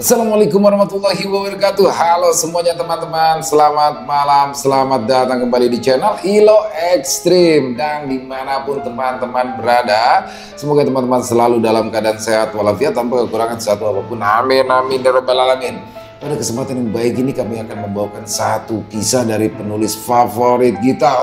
Assalamualaikum warahmatullahi wabarakatuh. Halo semuanya teman-teman, selamat malam, selamat datang kembali di channel Ilo Ekstrim. Dan dimanapun teman-teman berada, semoga teman-teman selalu dalam keadaan sehat walafiat tanpa kekurangan satu apapun. Amin amin ya rabbal alamin. Pada kesempatan yang baik ini kami akan membawakan satu kisah dari penulis favorit kita,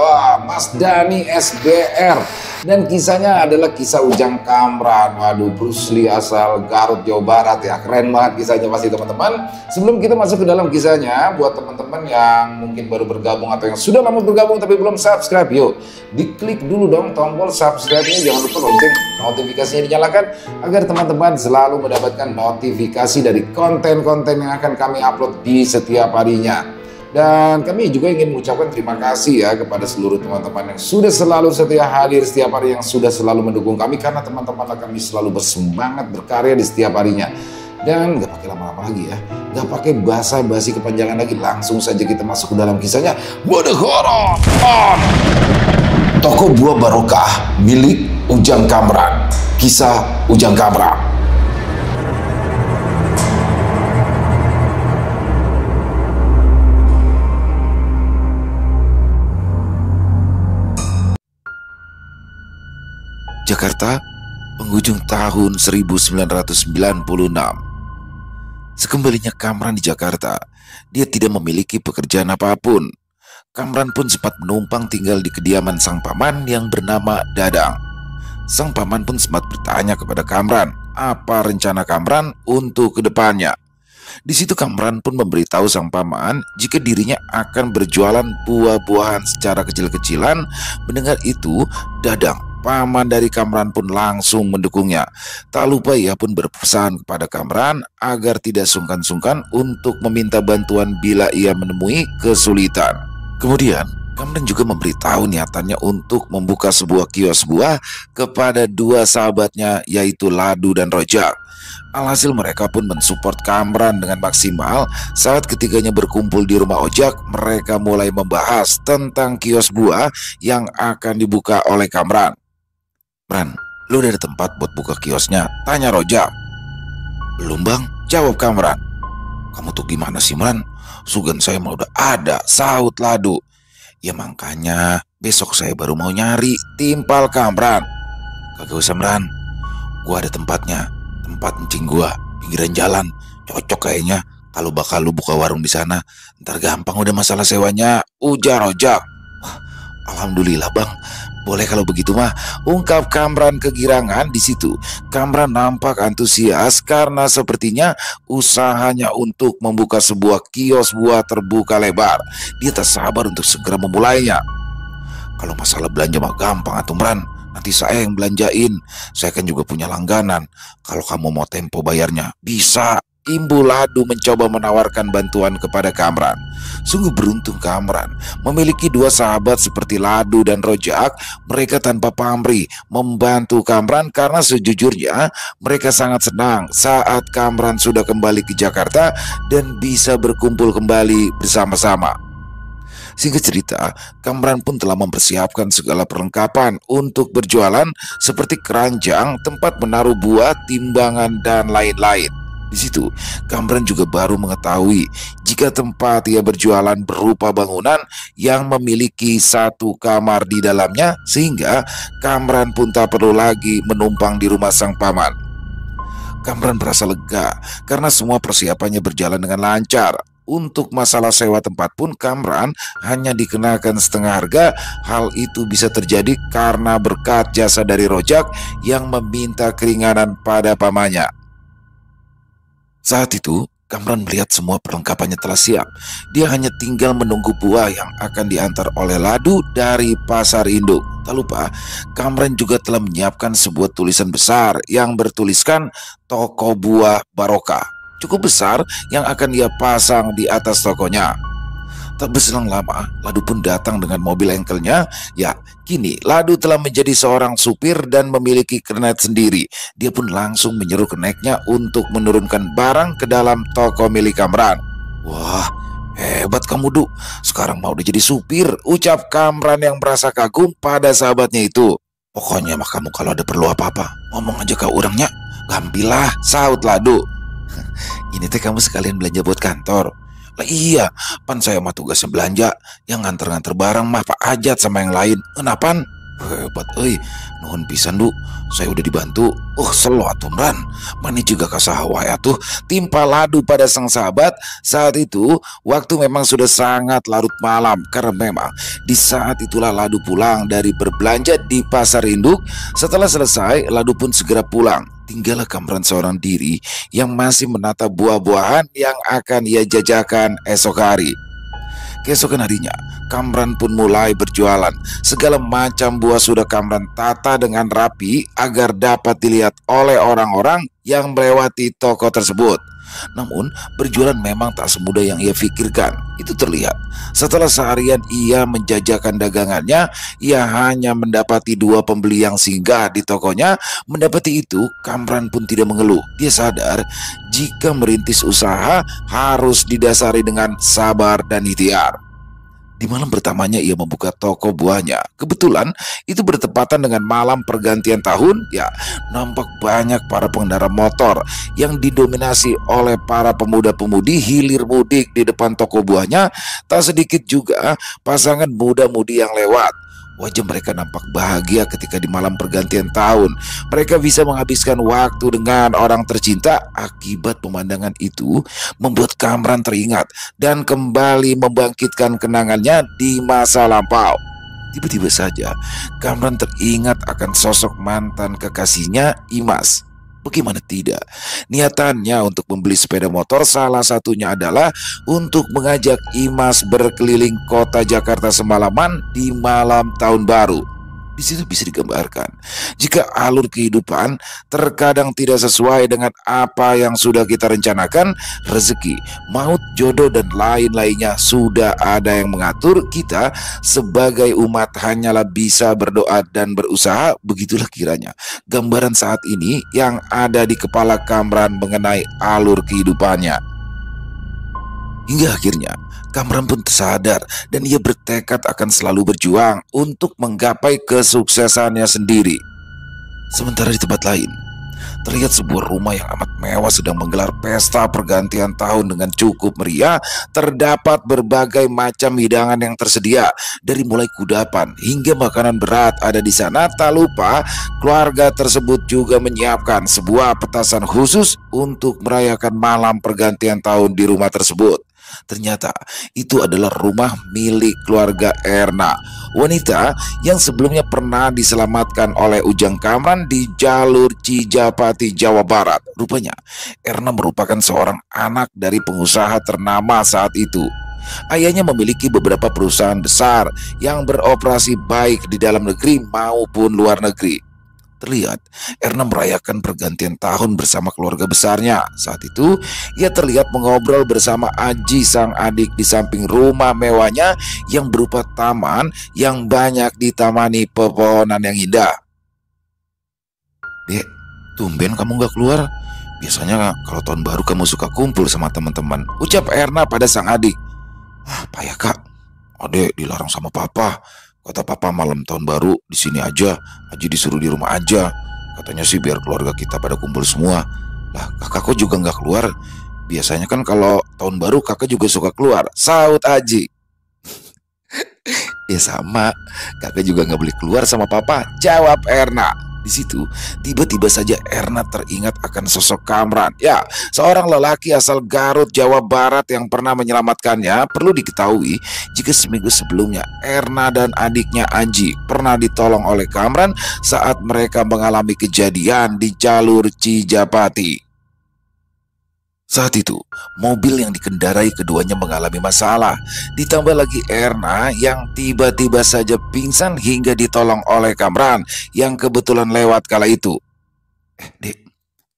Mas Dhani SBR. Dan kisahnya adalah kisah Ujang Kamran. Waduh, Bruce Lee asal Garut, Jawa Barat ya. Keren banget kisahnya pasti teman-teman. Sebelum kita masuk ke dalam kisahnya, buat teman-teman yang mungkin baru bergabung atau yang sudah lama bergabung tapi belum subscribe, yuk diklik dulu dong tombol subscribe-nya. Jangan lupa lonceng notifikasinya dinyalakan agar teman-teman selalu mendapatkan notifikasi dari konten-konten yang akan kami upload di setiap harinya. Dan kami juga ingin mengucapkan terima kasih ya kepada seluruh teman-teman yang sudah selalu setia hadir setiap hari, yang sudah selalu mendukung kami, karena teman-teman kami selalu bersemangat berkarya di setiap harinya. Dan gak pakai lama-lama lagi ya, gak pakai basa-basi kepanjangan lagi, langsung saja kita masuk ke dalam kisahnya. Bodegoro on! Toko buah barokah milik Ujang Kamran. Kisah Ujang Kamran. Jakarta, penghujung tahun 1996. Sekembalinya Kamran di Jakarta, dia tidak memiliki pekerjaan apapun. Kamran pun sempat menumpang tinggal di kediaman sang paman yang bernama Dadang. Sang paman pun sempat bertanya kepada Kamran apa rencana Kamran untuk kedepannya. Di situ Kamran pun memberitahu sang paman jika dirinya akan berjualan buah-buahan secara kecil-kecilan. Mendengar itu, Dadang, paman dari Kamran, pun langsung mendukungnya. Tak lupa ia pun berpesan kepada Kamran agar tidak sungkan-sungkan untuk meminta bantuan bila ia menemui kesulitan. Kemudian Kamran juga memberitahu niatannya untuk membuka sebuah kios buah kepada dua sahabatnya, yaitu Ladu dan Rojak. Alhasil mereka pun mensupport Kamran dengan maksimal. Saat ketiganya berkumpul di rumah Ojak, mereka mulai membahas tentang kios buah yang akan dibuka oleh Kamran. "Bran, lu udah ada tempat buat buka kiosnya?" tanya Rojak. "Belum bang," jawab Kamran. "Kamu tuh gimana sih, Bran? Sugan saya mah udah ada," sahut Ladu. "Ya makanya besok saya baru mau nyari," timpal Kamran. "Kagak usah, Bran, gua ada tempatnya. Tempat encing gua, pinggiran jalan. Cocok kayaknya kalau bakal lu buka warung di sana. Ntar gampang udah masalah sewanya," ujar Rojak. "Wah, alhamdulillah bang. Boleh kalau begitu mah," ungkap Kamran kegirangan. Di situ Kamran nampak antusias karena sepertinya usahanya untuk membuka sebuah kios buah terbuka lebar. Dia tak sabar untuk segera memulainya. "Kalau masalah belanja mah gampang atuh, Bran. Nanti saya yang belanjain. Saya kan juga punya langganan. Kalau kamu mau tempo bayarnya, bisa," imbul Ladu mencoba menawarkan bantuan kepada Kamran. Sungguh beruntung Kamran memiliki dua sahabat seperti Ladu dan Rojak. Mereka tanpa pamrih membantu Kamran karena sejujurnya mereka sangat senang saat Kamran sudah kembali ke Jakarta dan bisa berkumpul kembali bersama-sama. Singkat cerita, Kamran pun telah mempersiapkan segala perlengkapan untuk berjualan seperti keranjang, tempat menaruh buah, timbangan, dan lain-lain. Di situ, Kamran juga baru mengetahui jika tempat ia berjualan berupa bangunan yang memiliki satu kamar di dalamnya, sehingga Kamran pun tak perlu lagi menumpang di rumah sang paman. Kamran merasa lega karena semua persiapannya berjalan dengan lancar. Untuk masalah sewa tempat pun Kamran hanya dikenakan setengah harga. Hal itu bisa terjadi karena berkat jasa dari Rojak yang meminta keringanan pada pamannya. Saat itu Kamran melihat semua perlengkapannya telah siap. Dia hanya tinggal menunggu buah yang akan diantar oleh Ladu dari pasar induk. Tak lupa, Kamran juga telah menyiapkan sebuah tulisan besar yang bertuliskan "Toko Buah Barokah", cukup besar, yang akan dia pasang di atas tokonya. Tak berselang lama, Ladu pun datang dengan mobil engkelnya. Ya, kini Ladu telah menjadi seorang supir dan memiliki kernet sendiri. Dia pun langsung menyeru keneknya untuk menurunkan barang ke dalam toko milik Kamran. "Wah, hebat kamu, Du. Sekarang mau udah jadi supir," ucap Kamran yang merasa kagum pada sahabatnya itu. "Pokoknya mah kamu kalau ada perlu apa-apa, ngomong aja ke orangnya. Gampilah," sahut Ladu. Ini teh kamu sekalian belanja buat kantor. Lah iya, pan saya mah tugasnya belanja, yang nganter-nganter barang mah Pak Ajat sama yang lain. Kenapan? Hebat euy, nuhun pisan Du. Saya udah dibantu. Selo atuh Ran. Mani juga kasahawa atuh timpa ladu pada sang sahabat. Saat itu waktu memang sudah sangat larut malam karena memang di saat itulah Ladu pulang dari berbelanja di pasar induk. Setelah selesai, Ladu pun segera pulang. Tinggallah Kamran seorang diri yang masih menata buah-buahan yang akan ia jajakan esok hari. Keesokan harinya, Kamran pun mulai berjualan. Segala macam buah sudah Kamran tata dengan rapi agar dapat dilihat oleh orang-orang yang melewati toko tersebut. Namun, berjualan memang tak semudah yang ia pikirkan. Itu terlihat. Setelah seharian ia menjajakan dagangannya, ia hanya mendapati 2 pembeli yang singgah di tokonya. Mendapati itu, Kamran pun tidak mengeluh. Dia sadar jika merintis usaha harus didasari dengan sabar dan ikhtiar. Di malam pertamanya ia membuka toko buahnya. Kebetulan itu bertepatan dengan malam pergantian tahun. Ya, nampak banyak para pengendara motor yang didominasi oleh para pemuda-pemudi hilir mudik di depan toko buahnya. Tak sedikit juga pasangan muda-mudi yang lewat. Wajah mereka nampak bahagia ketika di malam pergantian tahun mereka bisa menghabiskan waktu dengan orang tercinta. Akibat pemandangan itu membuat Kamran teringat dan kembali membangkitkan kenangannya di masa lampau. Tiba-tiba saja Kamran teringat akan sosok mantan kekasihnya, Imas. Bagaimana tidak, niatannya untuk membeli sepeda motor salah satunya adalah untuk mengajak Imas berkeliling kota Jakarta semalaman di malam tahun baru. Di situ bisa digambarkan jika alur kehidupan terkadang tidak sesuai dengan apa yang sudah kita rencanakan, rezeki, maut, jodoh, dan lain-lainnya sudah ada yang mengatur. Kita sebagai umat hanyalah bisa berdoa dan berusaha. Begitulah kiranya gambaran saat ini yang ada di kepala Kamran mengenai alur kehidupannya. Hingga akhirnya Kamran pun tersadar dan ia bertekad akan selalu berjuang untuk menggapai kesuksesannya sendiri. Sementara di tempat lain, terlihat sebuah rumah yang amat mewah sedang menggelar pesta pergantian tahun dengan cukup meriah. Terdapat berbagai macam hidangan yang tersedia, dari mulai kudapan hingga makanan berat ada di sana. Tak lupa, keluarga tersebut juga menyiapkan sebuah petasan khusus untuk merayakan malam pergantian tahun di rumah tersebut. Ternyata itu adalah rumah milik keluarga Erna, wanita yang sebelumnya pernah diselamatkan oleh Ujang Kamran di jalur Cijapati, Jawa Barat. Rupanya Erna merupakan seorang anak dari pengusaha ternama saat itu. Ayahnya memiliki beberapa perusahaan besar yang beroperasi baik di dalam negeri maupun luar negeri. Terlihat Erna merayakan pergantian tahun bersama keluarga besarnya. Saat itu ia terlihat mengobrol bersama Aji, sang adik, di samping rumah mewahnya yang berupa taman yang banyak ditamani pepohonan yang indah. Dek, tumben kamu gak keluar. Biasanya kalau tahun baru kamu suka kumpul sama teman-teman, ucap Erna pada sang adik. Payah kak, adek dilarang sama papa. Kata papa malam tahun baru di sini aja, Aji disuruh di rumah aja. Katanya sih biar keluarga kita pada kumpul semua. Lah kakak kok juga nggak keluar? Biasanya kan kalau tahun baru kakak juga suka keluar, saut Aji. Ya sama, kakak juga nggak boleh keluar sama papa, jawab Erna. Di situ tiba-tiba saja Erna teringat akan sosok Kamran. Ya, seorang lelaki asal Garut, Jawa Barat yang pernah menyelamatkannya. Perlu diketahui jika seminggu sebelumnya Erna dan adiknya Anji pernah ditolong oleh Kamran saat mereka mengalami kejadian di jalur Cijapati. Saat itu, mobil yang dikendarai keduanya mengalami masalah. Ditambah lagi Erna yang tiba-tiba saja pingsan hingga ditolong oleh Kamran yang kebetulan lewat kala itu. Dek,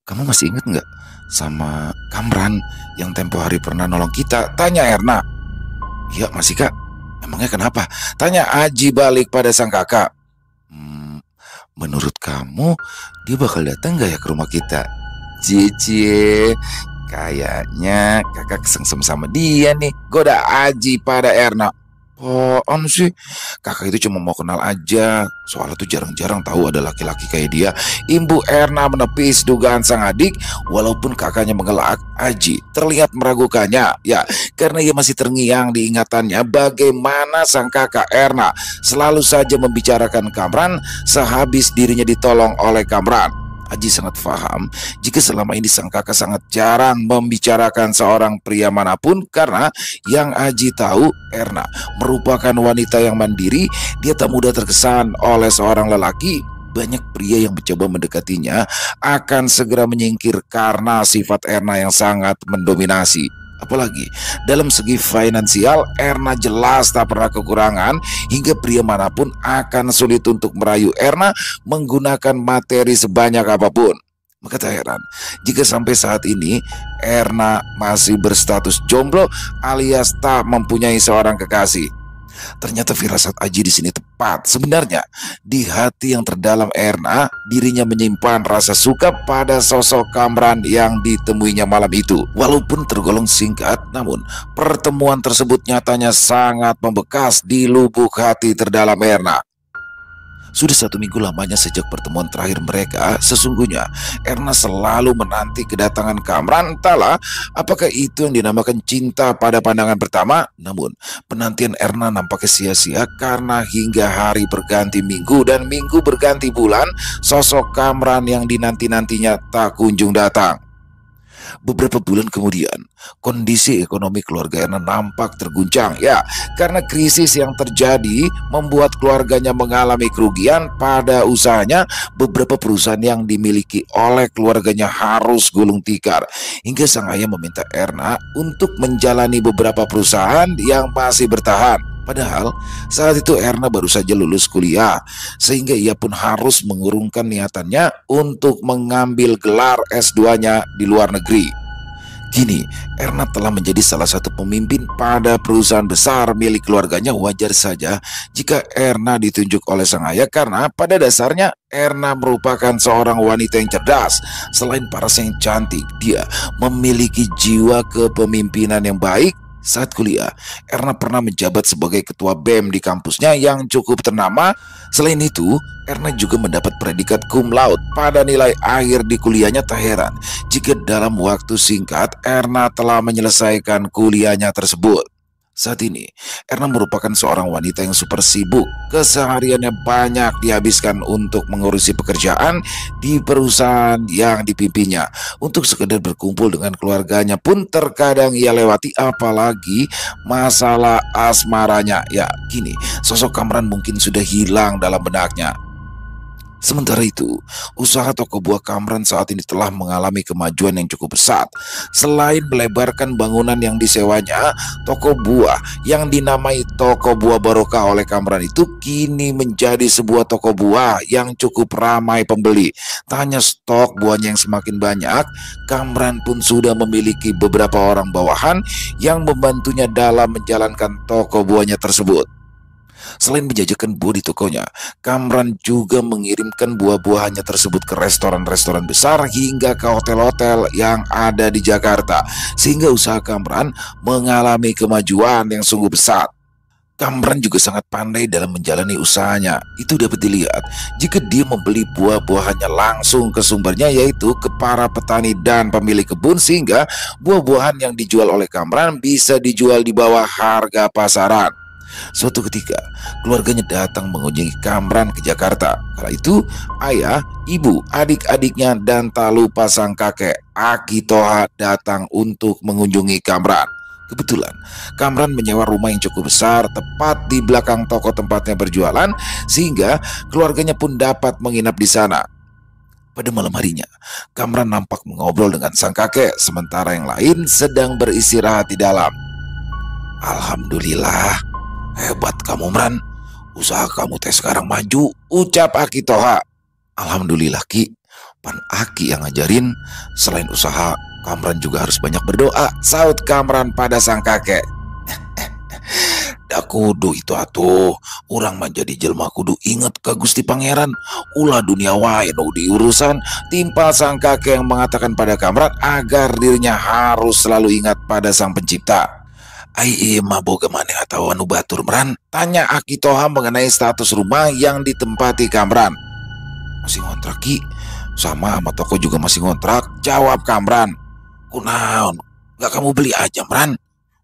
kamu masih ingat nggak sama Kamran yang tempo hari pernah nolong kita? Tanya Erna. Iya masih kak. Emangnya kenapa? Tanya Aji balik pada sang kakak. Menurut kamu dia bakal datang gak ya ke rumah kita? Cici, kayaknya kakak kesengsem sama dia nih, goda Aji pada Erna. Apaan sih? Kakak itu cuma mau kenal aja. Soalnya tuh jarang-jarang tahu ada laki-laki kayak dia. Ibu Erna menepis dugaan sang adik. Walaupun kakaknya mengelak, Aji terlihat meragukannya. Ya, karena ia masih terngiang di ingatannya bagaimana sang kakak Erna selalu saja membicarakan Kamran sehabis dirinya ditolong oleh Kamran. Aji sangat paham jika selama ini sang kakak sangat jarang membicarakan seorang pria manapun, karena yang Aji tahu, Erna merupakan wanita yang mandiri. Dia tak mudah terkesan oleh seorang lelaki. Banyak pria yang mencoba mendekatinya akan segera menyingkir karena sifat Erna yang sangat mendominasi. Apalagi dalam segi finansial, Erna jelas tak pernah kekurangan, hingga pria manapun akan sulit untuk merayu Erna menggunakan materi sebanyak apapun. Maka tak heran jika sampai saat ini Erna masih berstatus jomblo alias tak mempunyai seorang kekasih. Ternyata firasat Aji di sini tepat. Sebenarnya di hati yang terdalam Erna, dirinya menyimpan rasa suka pada sosok Kamran yang ditemuinya malam itu. Walaupun tergolong singkat, namun pertemuan tersebut nyatanya sangat membekas di lubuk hati terdalam Erna. Sudah 1 minggu lamanya sejak pertemuan terakhir mereka, sesungguhnya Erna selalu menanti kedatangan Kamran. Entahlah apakah itu yang dinamakan cinta pada pandangan pertama, namun penantian Erna nampaknya sia-sia karena hingga hari berganti minggu dan minggu berganti bulan, sosok Kamran yang dinanti-nantinya tak kunjung datang. Beberapa bulan kemudian, kondisi ekonomi keluarga Erna nampak terguncang. Ya, karena krisis yang terjadi membuat keluarganya mengalami kerugian pada usahanya. Beberapa perusahaan yang dimiliki oleh keluarganya harus gulung tikar, hingga sang ayah meminta Erna untuk menjalani beberapa perusahaan yang masih bertahan. Padahal saat itu Erna baru saja lulus kuliah, sehingga ia pun harus mengurungkan niatannya untuk mengambil gelar S2-nya di luar negeri. Kini Erna telah menjadi salah satu pemimpin pada perusahaan besar milik keluarganya. Wajar saja jika Erna ditunjuk oleh sang ayah, karena pada dasarnya Erna merupakan seorang wanita yang cerdas. Selain parasnya yang cantik, dia memiliki jiwa kepemimpinan yang baik. Saat kuliah, Erna pernah menjabat sebagai ketua BEM di kampusnya yang cukup ternama. Selain itu, Erna juga mendapat predikat cum laude pada nilai akhir di kuliahnya. Tak heran jika dalam waktu singkat Erna telah menyelesaikan kuliahnya tersebut. Saat ini, Erna merupakan seorang wanita yang super sibuk. Kesehariannya banyak dihabiskan untuk mengurusi pekerjaan di perusahaan yang dipimpinnya. Untuk sekedar berkumpul dengan keluarganya pun terkadang ia lewati, apalagi masalah asmaranya. Ya, kini sosok Kamran mungkin sudah hilang dalam benaknya. Sementara itu, usaha toko buah Kamran saat ini telah mengalami kemajuan yang cukup pesat. Selain melebarkan bangunan yang disewanya, toko buah yang dinamai Toko Buah Barokah oleh Kamran itu kini menjadi sebuah toko buah yang cukup ramai pembeli. Tak hanya stok buahnya yang semakin banyak, Kamran pun sudah memiliki beberapa orang bawahan yang membantunya dalam menjalankan toko buahnya tersebut. Selain menjajakan buah di tokonya, Kamran juga mengirimkan buah-buahannya tersebut ke restoran-restoran besar hingga ke hotel-hotel yang ada di Jakarta, sehingga usaha Kamran mengalami kemajuan yang sungguh besar. Kamran juga sangat pandai dalam menjalani usahanya. Itu dapat dilihat jika dia membeli buah-buahannya langsung ke sumbernya, yaitu ke para petani dan pemilik kebun, sehingga buah-buahan yang dijual oleh Kamran bisa dijual di bawah harga pasaran. Suatu ketika, keluarganya datang mengunjungi Kamran ke Jakarta. Kala itu, ayah, ibu, adik-adiknya, dan tak lupa sang kakek, Aki Toha, datang untuk mengunjungi Kamran. Kebetulan, Kamran menyewa rumah yang cukup besar tepat di belakang toko tempatnya berjualan, sehingga keluarganya pun dapat menginap di sana. Pada malam harinya, Kamran nampak mengobrol dengan sang kakek, sementara yang lain sedang beristirahat di dalam. "Alhamdulillah, hebat kamu, Mran. Usaha kamu teh sekarang maju," ucap Aki Toha. "Alhamdulillah, Ki. Pan Aki yang ngajarin. Selain usaha, Kamran juga harus banyak berdoa," saut Kamran pada sang kakek. "Da kudu itu atuh. Urang mah jadi jelma kudu inget ke Gusti Pangeran. Ulah dunia wae nu diurusan," timpal sang kakek yang mengatakan pada Kamran agar dirinya harus selalu ingat pada sang pencipta. Ai iya mah boga maneh atau anu batur meran? Tanya Aki Toha mengenai status rumah yang ditempati Kamran. Masih ngontrak Ki, sama toko juga masih ngontrak, jawab Kamran. Kunaon, gak kamu beli aja Mran?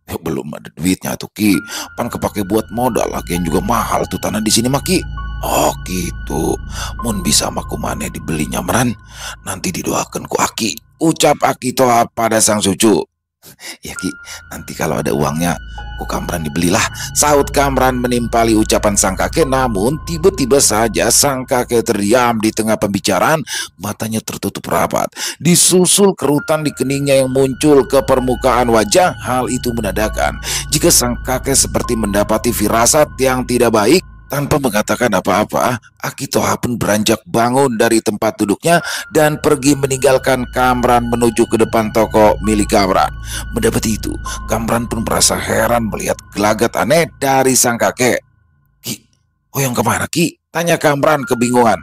Ya, belum ada duitnya tuh Ki, pan kepake buat modal lagi juga mahal tuh tanah di sini mah Ki. Oh gitu, mun bisa maku maneh dibelinya Mran, nanti didoakan ku Aki, ucap Aki Toha pada sang cucu. Ya Ki, nanti kalau ada uangnya, ku Kamran dibelilah, saut Kamran menimpali ucapan sang kakek. Namun tiba-tiba saja sang kakek terdiam di tengah pembicaraan, matanya tertutup rapat, disusul kerutan di keningnya yang muncul ke permukaan wajah. Hal itu menandakan jika sang kakek seperti mendapati firasat yang tidak baik. Tanpa mengatakan apa-apa, Aki Toha pun beranjak bangun dari tempat duduknya dan pergi meninggalkan Kamran menuju ke depan toko milik Kamran. Mendapati itu, Kamran pun merasa heran melihat gelagat aneh dari sang kakek. Ki, yang kemana Ki? Tanya Kamran kebingungan.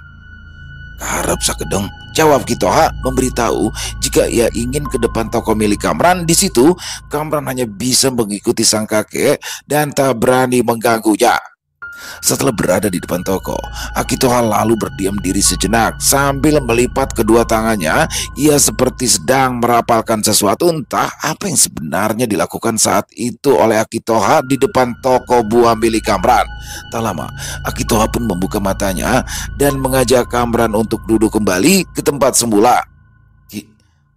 Karep sakedeng, jawab Ki Toha memberitahu jika ia ingin ke depan toko milik Kamran. Di situ, Kamran hanya bisa mengikuti sang kakek dan tak berani mengganggunya. Setelah berada di depan toko, Aki Toha lalu berdiam diri sejenak sambil melipat kedua tangannya. Ia seperti sedang merapalkan sesuatu. Entah apa yang sebenarnya dilakukan saat itu oleh Aki Toha di depan toko buah milik Kamran. Tak lama, Aki Toha pun membuka matanya dan mengajak Kamran untuk duduk kembali ke tempat semula. Ki,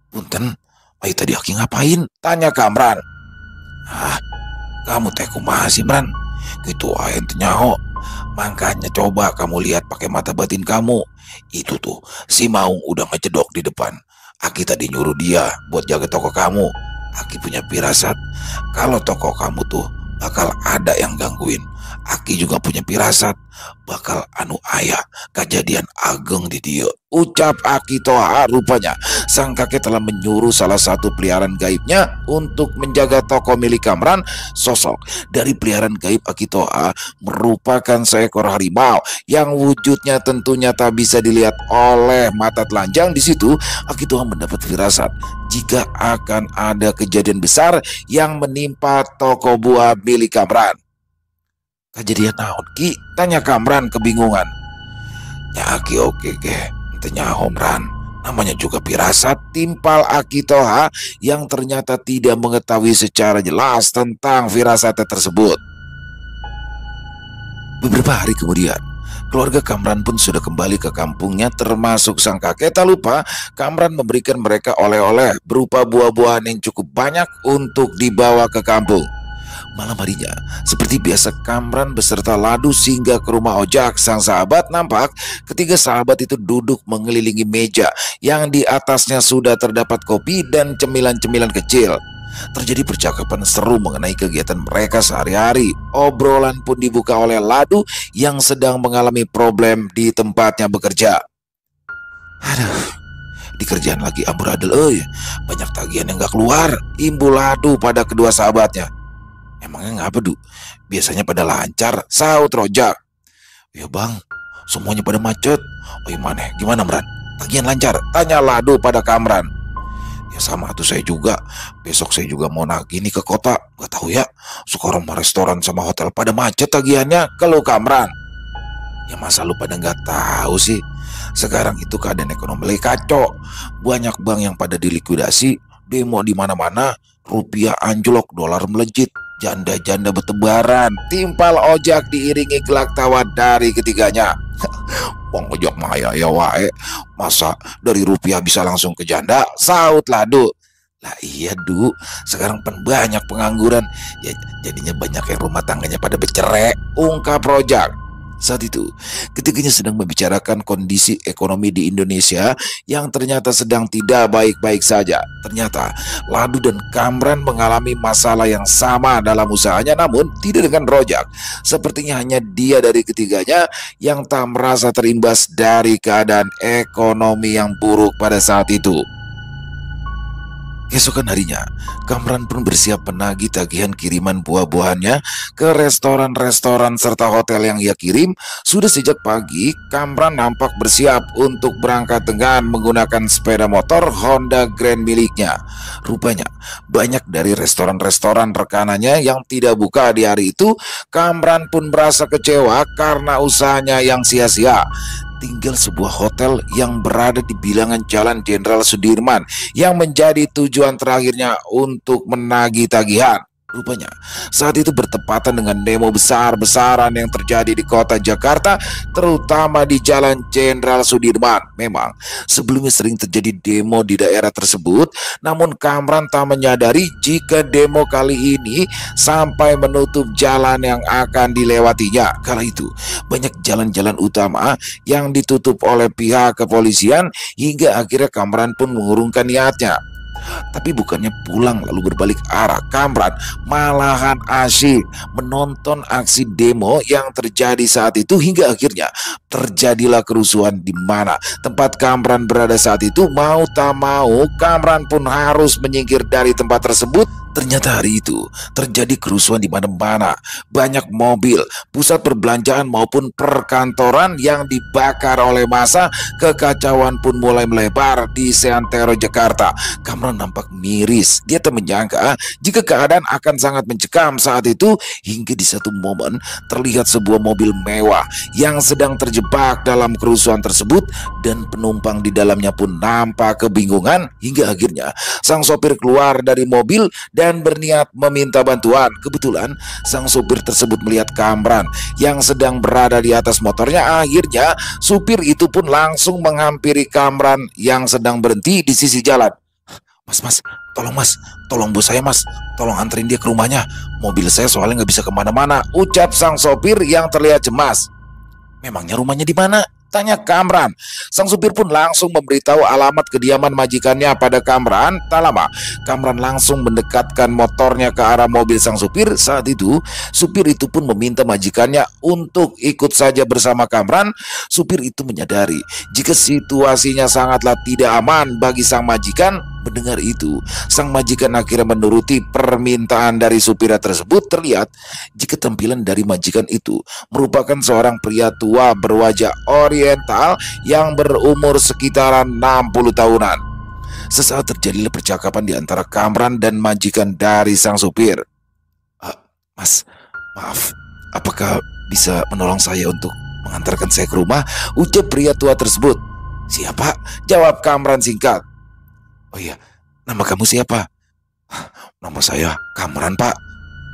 punten, ayo tadi Aki ngapain? Tanya Kamran. Ah, kamu teh kumaha sih Mran? Gitu ente nyaho. Makanya coba kamu lihat pakai mata batin kamu. Itu tuh si Maung udah ngejedok di depan. Aki tadi nyuruh dia buat jaga toko kamu. Aki punya firasat kalau toko kamu tuh bakal ada yang gangguin. Aki juga punya firasat bakal anu aya kejadian ageng di dia, ucap Aki Toha. Rupanya sang kakek telah menyuruh salah satu peliharaan gaibnya untuk menjaga toko milik Kamran. Sosok dari peliharaan gaib Aki Toha merupakan seekor harimau yang wujudnya tentunya tak bisa dilihat oleh mata telanjang. Di situ Aki Toha mendapat firasat jika akan ada kejadian besar yang menimpa toko buah milik Kamran. Kejadian naon Ki? Tanya Kamran kebingungan. Ya Aki oke ke, entenya Homran. Namanya juga firasat, timpal Aki Toha yang ternyata tidak mengetahui secara jelas tentang firasat tersebut. Beberapa hari kemudian, keluarga Kamran pun sudah kembali ke kampungnya termasuk sang kakek. Tak lupa Kamran memberikan mereka oleh-oleh berupa buah-buahan yang cukup banyak untuk dibawa ke kampung. Malam harinya, seperti biasa Kamran beserta Ladu singgah ke rumah Ojak sang sahabat. Nampak ketiga sahabat itu duduk mengelilingi meja yang di atasnya sudah terdapat kopi dan cemilan-cemilan kecil. Terjadi percakapan seru mengenai kegiatan mereka sehari-hari. Obrolan pun dibuka oleh Ladu yang sedang mengalami problem di tempatnya bekerja. Aduh, di kerjaan lagi amburadul banyak tagihan yang gak keluar, imbul Ladu pada kedua sahabatnya. Emangnya ngapa Du? Biasanya pada lancar, saut Rojak. Ya bang, semuanya pada macet. Gimana Mran? Tagihan lancar? Tanya Ladu pada Kamran. Ya sama tuh saya juga. Besok saya juga mau nagih nih ke kota. Gak tahu ya, sekarang restoran sama hotel pada macet tagihannya. Kalau Kamran, ya masa lu pada nggak tahu sih? Sekarang itu keadaan ekonomi lagi kacau. Banyak bank yang pada dilikuidasi, demo di mana-mana, rupiah anjlok, dolar melejit. Janda-janda bertebaran, timpal Ojak diiringi gelak tawa dari ketiganya. Bang Ojak mah ya wae, masa dari rupiah bisa langsung ke janda? Saut Ladu. Lah iya Du, sekarang banyak pengangguran, ya jadinya banyak yang rumah tangganya pada bercerai, ungkap Ojak. Saat itu, ketiganya sedang membicarakan kondisi ekonomi di Indonesia yang ternyata sedang tidak baik-baik saja. Ternyata Ladu dan Kamran mengalami masalah yang sama dalam usahanya, namun tidak dengan Rojak. Sepertinya hanya dia dari ketiganya yang tak merasa terimbas dari keadaan ekonomi yang buruk pada saat itu. Keesokan harinya, Kamran pun bersiap menagih tagihan kiriman buah-buahannya ke restoran-restoran serta hotel yang ia kirim. Sudah sejak pagi, Kamran nampak bersiap untuk berangkat dengan menggunakan sepeda motor Honda Grand miliknya. Rupanya, banyak dari restoran-restoran rekanannya yang tidak buka di hari itu. Kamran pun merasa kecewa karena usahanya yang sia-sia. Tinggal sebuah hotel yang berada di bilangan Jalan Jenderal Sudirman yang menjadi tujuan terakhirnya untuk menagih tagihan. Rupanya saat itu bertepatan dengan demo besar-besaran yang terjadi di kota Jakarta, terutama di Jalan Jenderal Sudirman. Memang sebelumnya sering terjadi demo di daerah tersebut, namun Kamran tak menyadari jika demo kali ini sampai menutup jalan yang akan dilewatinya. Kala itu banyak jalan-jalan utama yang ditutup oleh pihak kepolisian, hingga akhirnya Kamran pun mengurungkan niatnya. Tapi bukannya pulang lalu berbalik arah, Kamran malahan asyik menonton aksi demo yang terjadi saat itu, hingga akhirnya terjadilah kerusuhan di mana tempat Kamran berada saat itu. Mau tak mau, Kamran pun harus menyingkir dari tempat tersebut. Ternyata hari itu terjadi kerusuhan di mana-mana. Banyak mobil, pusat perbelanjaan maupun perkantoran yang dibakar oleh massa. Kekacauan pun mulai melebar di seantero Jakarta. Kamran nampak miris. Dia tak menyangka jika keadaan akan sangat mencekam saat itu, hingga di satu momen terlihat sebuah mobil mewah yang sedang terjebak dalam kerusuhan tersebut, dan penumpang di dalamnya pun nampak kebingungan. Hingga akhirnya sang sopir keluar dari mobil dan berniat meminta bantuan. Kebetulan sang sopir tersebut melihat Kamran yang sedang berada di atas motornya. Akhirnya supir itu pun langsung menghampiri Kamran yang sedang berhenti di sisi jalan. Mas, tolong bos saya mas, tolong anterin dia ke rumahnya. Mobil saya soalnya nggak bisa kemana-mana, ucap sang sopir yang terlihat cemas. Memangnya rumahnya di mana? Tanya Kamran. Sang supir pun langsung memberitahu alamat kediaman majikannya pada Kamran. Tak lama, Kamran langsung mendekatkan motornya ke arah mobil sang supir. Saat itu, supir itu pun meminta majikannya untuk ikut saja bersama Kamran. Supir itu menyadari jika situasinya sangatlah tidak aman bagi sang majikan. Mendengar itu, sang majikan akhirnya menuruti permintaan dari supir tersebut. Terlihat jika tampilan dari majikan itu merupakan seorang pria tua berwajah oriental yang berumur sekitaran 60 tahunan. Sesaat terjadilah percakapan di antara Kamran dan majikan dari sang supir. Mas, maaf, apakah bisa menolong saya untuk mengantarkan saya ke rumah? Ucap pria tua tersebut. Siapa? Jawab Kamran singkat. Oh iya, nama kamu siapa? Nama saya Kamran, Pak.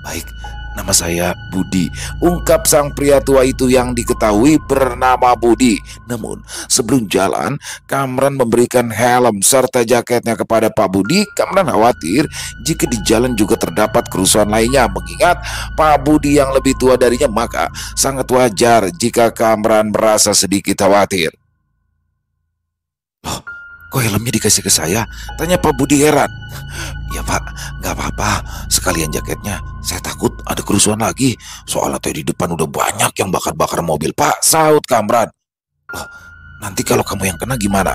Baik, nama saya Budi, ungkap sang pria tua itu yang diketahui bernama Budi. Namun sebelum jalan, Kamran memberikan helm serta jaketnya kepada Pak Budi. Kamran khawatir jika di jalan juga terdapat kerusuhan lainnya. Mengingat Pak Budi yang lebih tua darinya, maka sangat wajar jika Kamran merasa sedikit khawatir. Loh, kok helmnya dikasih ke saya? Tanya Pak Budi heran. Ya Pak, nggak apa-apa, sekalian jaketnya. Saya takut ada kerusuhan lagi. Soalnya tadi di depan udah banyak yang bakar-bakar mobil Pak, saut Kamran. Loh, nanti kalau kamu yang kena gimana?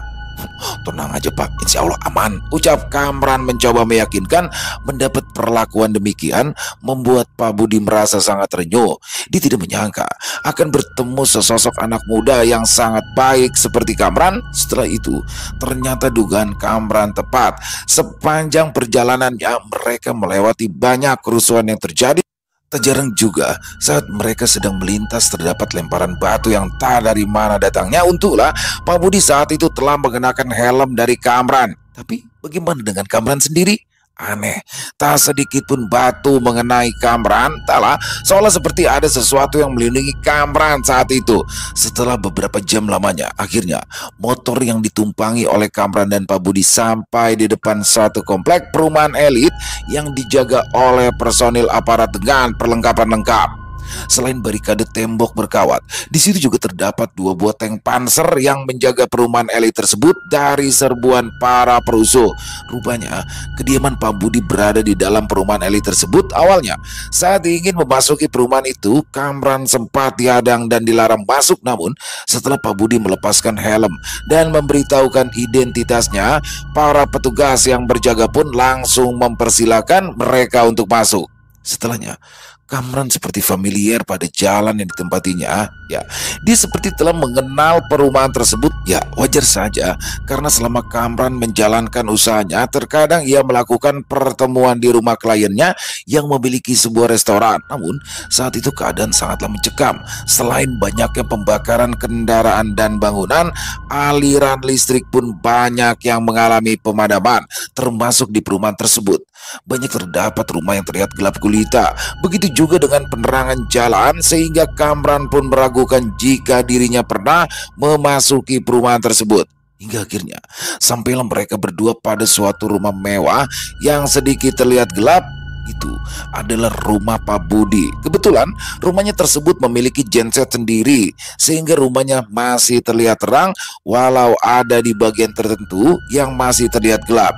Tenang aja Pak, insya Allah aman, ucap Kamran mencoba meyakinkan. Mendapat perlakuan demikian membuat Pak Budi merasa sangat renyuh. Dia tidak menyangka akan bertemu sesosok anak muda yang sangat baik seperti Kamran. Setelah itu ternyata dugaan Kamran tepat. Sepanjang perjalanannya mereka melewati banyak kerusuhan yang terjadi. Tak jarang juga saat mereka sedang melintas terdapat lemparan batu yang tak dari mana datangnya. Untunglah Pak Budi saat itu telah mengenakan helm dari Kamran. Tapi bagaimana dengan Kamran sendiri? Aneh, tak sedikit pun batu mengenai Kamran. Taklah, seolah seperti ada sesuatu yang melindungi Kamran saat itu. Setelah beberapa jam lamanya, akhirnya motor yang ditumpangi oleh Kamran dan Pak Budi sampai di depan suatu komplek perumahan elit yang dijaga oleh personil aparat dengan perlengkapan lengkap. Selain barikade tembok berkawat, di situ juga terdapat 2 buah tank panser yang menjaga perumahan elit tersebut dari serbuan para perusuh. Rupanya, kediaman Pak Budi berada di dalam perumahan elit tersebut awalnya. Saat ingin memasuki perumahan itu, Kamran sempat dihadang dan dilarang masuk. Namun, setelah Pak Budi melepaskan helm dan memberitahukan identitasnya, para petugas yang berjaga pun langsung mempersilahkan mereka untuk masuk. Setelahnya, Kamran seperti familiar pada jalan yang ditempatinya. Ya, dia seperti telah mengenal perumahan tersebut. Ya, wajar saja karena selama Kamran menjalankan usahanya, terkadang ia melakukan pertemuan di rumah kliennya yang memiliki sebuah restoran. Namun, saat itu keadaan sangatlah mencekam. Selain banyaknya pembakaran kendaraan dan bangunan, aliran listrik pun banyak yang mengalami pemadaman, termasuk di perumahan tersebut. Banyak terdapat rumah yang terlihat gelap gulita. Begitu juga dengan penerangan jalan, sehingga Kamran pun meragukan jika dirinya pernah memasuki perumahan tersebut. Hingga akhirnya sampailah mereka berdua pada suatu rumah mewah yang sedikit terlihat gelap. Itu adalah rumah Pak Budi. Kebetulan rumahnya tersebut memiliki genset sendiri, sehingga rumahnya masih terlihat terang walau ada di bagian tertentu yang masih terlihat gelap.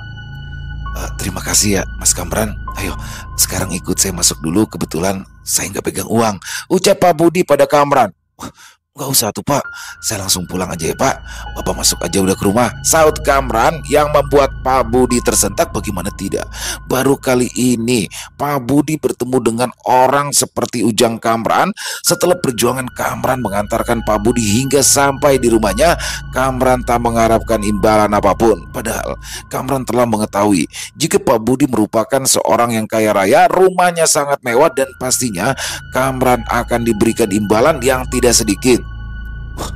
Terima kasih ya Mas Kamran. Ayo sekarang ikut saya masuk dulu, kebetulan saya nggak pegang uang, ucap Pak Budi pada Kamran. Wah, nggak usah tuh Pak, saya langsung pulang aja ya Pak. Bapak masuk aja udah ke rumah, saut Kamran yang membuat Pak Budi tersentak. Bagaimana tidak, baru kali ini Pak Budi bertemu dengan orang seperti ujang Kamran. Setelah perjuangan Kamran mengantarkan Pak Budi hingga sampai di rumahnya, Kamran tak mengharapkan imbalan apapun. Padahal Kamran telah mengetahui jika Pak Budi merupakan seorang yang kaya raya, rumahnya sangat mewah, dan pastinya Kamran akan diberikan imbalan yang tidak sedikit. Wah,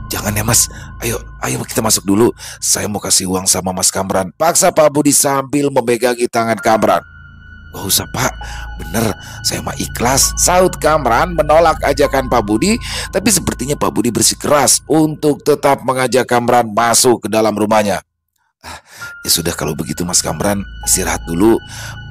jangan ya Mas, ayo kita masuk dulu. Saya mau kasih uang sama Mas Kamran, paksa Pak Budi sambil memegangi tangan Kamran. Gak usah Pak, bener saya mah ikhlas, saut Kamran menolak ajakan Pak Budi. Tapi sepertinya Pak Budi bersikeras untuk tetap mengajak Kamran masuk ke dalam rumahnya. Ya sudah kalau begitu Mas Kamran, istirahat dulu,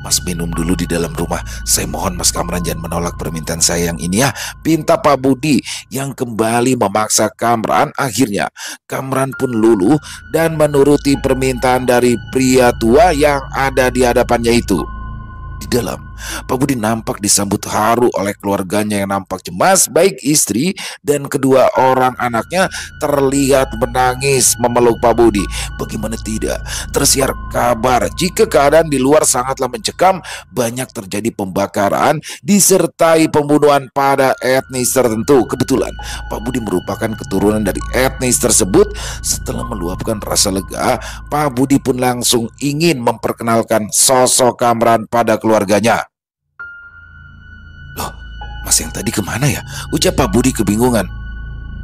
Mas minum dulu di dalam rumah. Saya mohon Mas Kamran jangan menolak permintaan saya yang ini ya, pinta Pak Budi yang kembali memaksa Kamran. Akhirnya Kamran pun luluh dan menuruti permintaan dari pria tua yang ada di hadapannya itu. Di dalam, Pak Budi nampak disambut haru oleh keluarganya yang nampak cemas. Baik istri dan kedua orang anaknya terlihat menangis memeluk Pak Budi. Bagaimana tidak, tersiar kabar jika keadaan di luar sangatlah mencekam. Banyak terjadi pembakaran disertai pembunuhan pada etnis tertentu. Kebetulan Pak Budi merupakan keturunan dari etnis tersebut. Setelah meluapkan rasa lega, Pak Budi pun langsung ingin memperkenalkan sosok Kamran pada keluarganya. Loh, Mas yang tadi kemana ya? Ucap Pak Budi kebingungan.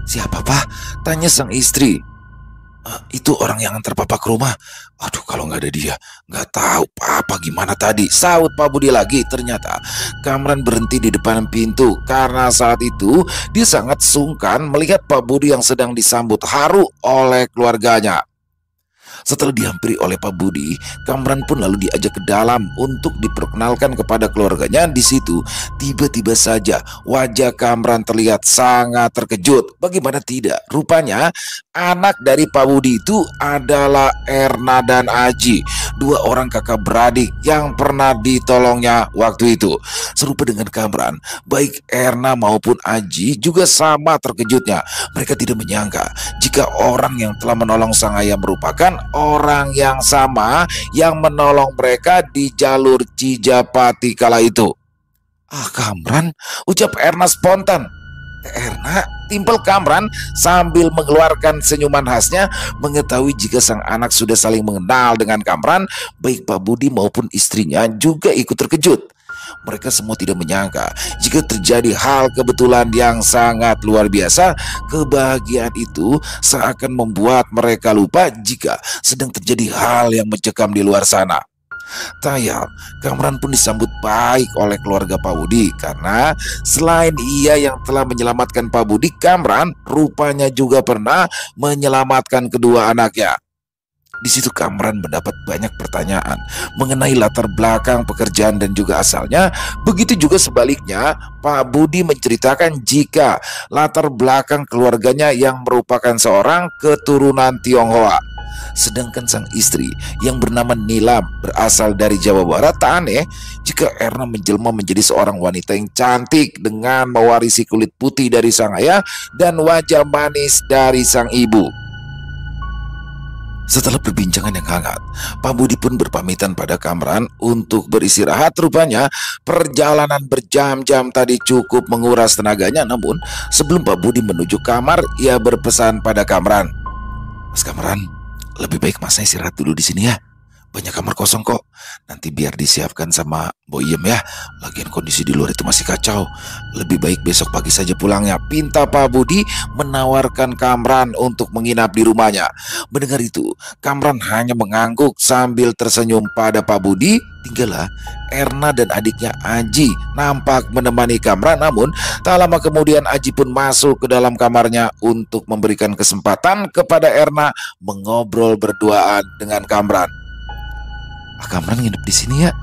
Siapa Pak? Tanya sang istri. Itu orang yang antar Papa ke rumah. Aduh, kalau nggak ada dia, nggak tahu Papa gimana tadi, saut Pak Budi lagi. Ternyata Kamran berhenti di depan pintu karena saat itu dia sangat sungkan melihat Pak Budi yang sedang disambut haru oleh keluarganya. Setelah dihampiri oleh Pak Budi, Kamran pun lalu diajak ke dalam untuk diperkenalkan kepada keluarganya. Di situ tiba-tiba saja wajah Kamran terlihat sangat terkejut. Bagaimana tidak, rupanya anak dari Pak Budi itu adalah Erna dan Aji, 2 orang kakak beradik yang pernah ditolongnya waktu itu. Serupa dengan Kamran, baik Erna maupun Aji juga sama terkejutnya. Mereka tidak menyangka jika orang yang telah menolong sang ayah merupakan orang yang sama yang menolong mereka di jalur Cijapati kala itu. Kamran, ucap Erna spontan. Erna, timpal Kamran sambil mengeluarkan senyuman khasnya. Mengetahui jika sang anak sudah saling mengenal dengan Kamran, baik Pak Budi maupun istrinya juga ikut terkejut. Mereka semua tidak menyangka jika terjadi hal kebetulan yang sangat luar biasa. Kebahagiaan itu seakan membuat mereka lupa jika sedang terjadi hal yang mencekam di luar sana. Tayal, Kamran pun disambut baik oleh keluarga Pak Budi karena selain ia yang telah menyelamatkan Pak Budi, Kamran rupanya juga pernah menyelamatkan kedua anaknya. Di situ Kamran mendapat banyak pertanyaan mengenai latar belakang pekerjaan dan juga asalnya. Begitu juga sebaliknya, Pak Budi menceritakan jika latar belakang keluarganya yang merupakan seorang keturunan Tionghoa. Sedangkan sang istri yang bernama Nilam berasal dari Jawa Barat. Tak aneh jika Erna menjelma menjadi seorang wanita yang cantik dengan mewarisi kulit putih dari sang ayah dan wajah manis dari sang ibu. Setelah perbincangan yang hangat, Pak Budi pun berpamitan pada Kamran untuk beristirahat. Rupanya perjalanan berjam-jam tadi cukup menguras tenaganya. Namun sebelum Pak Budi menuju kamar, ia berpesan pada Kamran, "Mas Kamran, lebih baik masnya istirahat dulu di sini ya. Banyak kamar kosong kok. Nanti biar disiapkan sama Mbok Iem ya. Lagian kondisi di luar itu masih kacau. Lebih baik besok pagi saja pulangnya." Pinta Pak Budi menawarkan Kamran untuk menginap di rumahnya. Mendengar itu, Kamran hanya mengangguk sambil tersenyum pada Pak Budi. Tinggallah Erna dan adiknya Aji nampak menemani Kamran. Namun tak lama kemudian Aji pun masuk ke dalam kamarnya untuk memberikan kesempatan kepada Erna mengobrol berduaan dengan Kamran. "Kamran nginep di sini ya.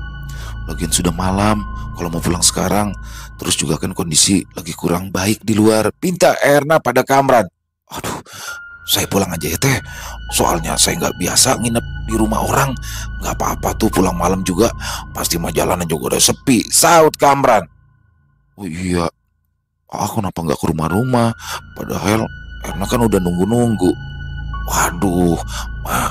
Lagian sudah malam. Kalau mau pulang sekarang, terus juga kan kondisi lagi kurang baik di luar," pinta Erna pada Kamran. "Aduh, saya pulang aja ya teh. Soalnya saya nggak biasa nginep di rumah orang." "Nggak apa-apa tuh, pulang malam juga. Pasti mah jalanan juga udah sepi," saut Kamran. "Oh iya, aku kenapa nggak ke rumah-rumah? Padahal Erna kan udah nunggu-nunggu." "Waduh,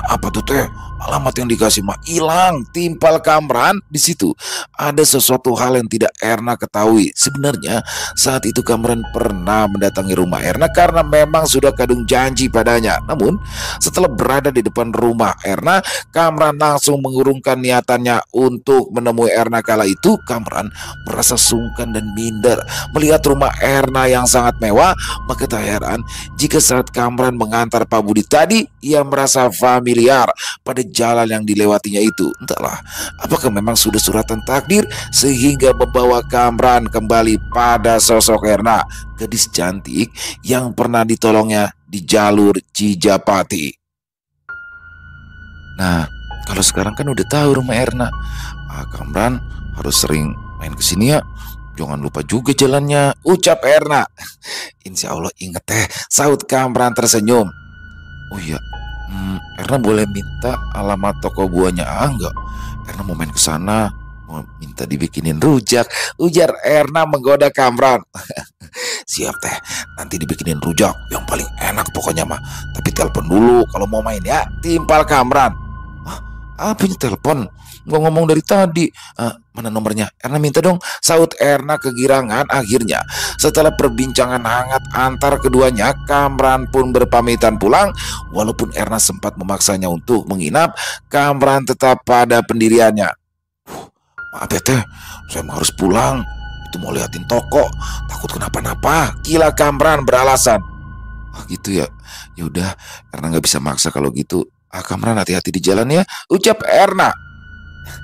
apa tuh teh? Alamat yang dikasih mah hilang," timpal Kamran. Di situ ada sesuatu hal yang tidak Erna ketahui. Sebenarnya saat itu Kamran pernah mendatangi rumah Erna karena memang sudah kadung janji padanya. Namun setelah berada di depan rumah Erna, Kamran langsung mengurungkan niatannya untuk menemui Erna. Kala itu Kamran merasa sungkan dan minder melihat rumah Erna yang sangat mewah. Maka tak heran jika saat Kamran mengantar Pak Budi tadi, ia merasa familiar pada jalan yang dilewatinya itu. Entahlah, apakah memang sudah suratan takdir sehingga membawa Kamran kembali pada sosok Erna, gadis cantik yang pernah ditolongnya di jalur Cijapati. Nah, kalau sekarang kan udah tahu rumah Erna. Kamran harus sering main ke sini ya. Jangan lupa juga jalannya, ucap Erna. "Insya Allah inget teh," saut Kamran tersenyum. "Oh iya, Erna boleh minta alamat toko buahnya enggak? Erna mau main ke sana, mau minta dibikinin rujak," ujar Erna menggoda Kamran. "Siap teh, nanti dibikinin rujak yang paling enak pokoknya mah. Tapi telepon dulu kalau mau main ya," timpal Kamran. "Apanya telepon? Nggak ngomong dari tadi." "Mana nomornya? Erna minta dong," saut Erna kegirangan. Akhirnya setelah perbincangan hangat antar keduanya, Kamran pun berpamitan pulang. Walaupun Erna sempat memaksanya untuk menginap, Kamran tetap pada pendiriannya. "Maaf ya teh, saya mau harus pulang. Itu mau liatin toko, takut kenapa-napa," kila Kamran beralasan. Gitu ya. Yaudah, Erna nggak bisa maksa kalau gitu. Kamran hati-hati di jalan ya," ucap Erna.